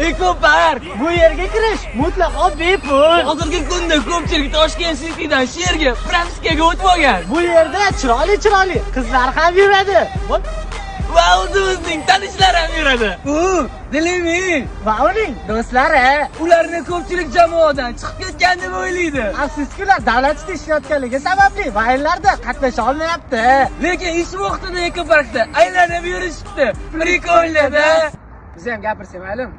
Ekopark. Bu yerga kirish mutlaqo bepul. Hozirgi kunda ko'pchilik Toshkent City'dan shu yerga Fransiyaga o'tib olgan. Bu yerda chiroyli qizlar ham yuradi. Va o'zimizning tanishlar ham yuradi. Dilimi va uning do'stlari. Ularni ko'pchilik jamoadan chiqib ketgan deb o'ylaydi. Afsuski, ular davlat ishida ishlayotganligi sababli vayonlarda qatnasha olmayapti. Lekin ish vaqtida ekoparkda aylanib yurishibdi. Prikolda. Biz ham gapirsak ma'lum.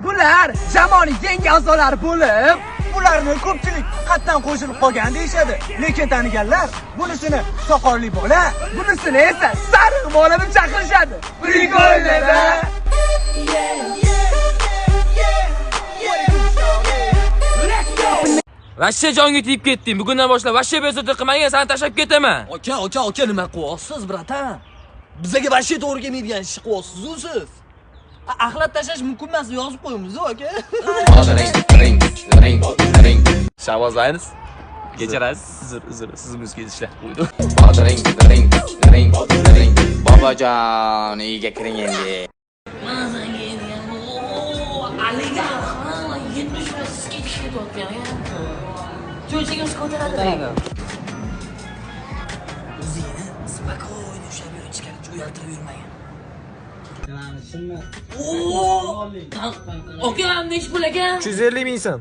Bular jamoaning yangi a'zolari bo'lib, ularni ko'pchilik qatdan qo'shilib qolgan deyshadi. Lekin taniganlar bunisini soqolli bola, bunisini esa sariq bola deb chaqirishadi. Prikolda. Vashshe jonga tegib ketding. Bugundan boshlab vashshe bezovta qilmagan, seni tashlab ketaman. Aka, nima qilyapsiz, bratan? Bizga vashshe to'g'ri kelmaydigan ish qilyapsiz-ku siz. Axlat tashlash mumkin emas, yozib qo'yamiz-ku, aka. Shavozlaymiz. Kechirasiz. Siz ishlar qo'ydi. Bobojon, uyga kiring endi. Aliga 70 sizga ketyapti. Cho'chigimiz ko'taradi. O'zingni spokойно ushlab yur, ichkari jo'yaltirib yurmagin. Okean nech pul ekan? 350 ming so'm.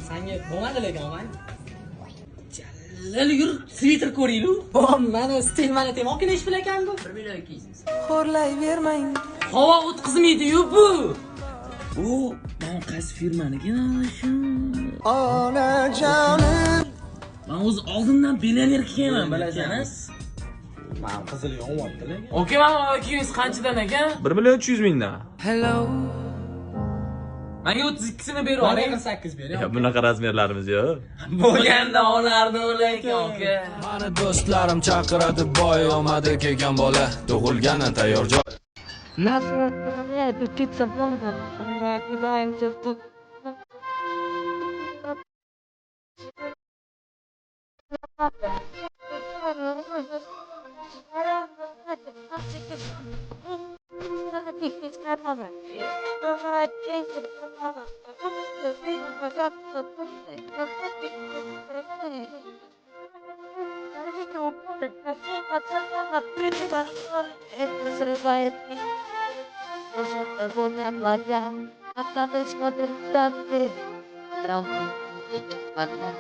Senga bo'lmadi lekin, man. Jallal yur, sviter ko'ring-lu. Mana stil mana temoki nech pul ekan bu? 1 million 200. Xo'rlayvermang. Havo o'tkazmaydi-yu bu. Ben qaysi firmaniki shu? Onajonim. Men o'z oldindan millioner ekanman, bilasizmi? Men qizil yonyapti-da. Oke, mana 200 qanchadan ekan? 1 million 300 mingdan. Hello. Menga 32sini berib yuboring. 48 bering. Ya bunaqa razmerlarimiz yo'q. Bo'lganda olardi lekin oka. Mani do'stlarim chaqiradi, boy omadi kelgan bola, tug'ilgani tayyor joy. Akan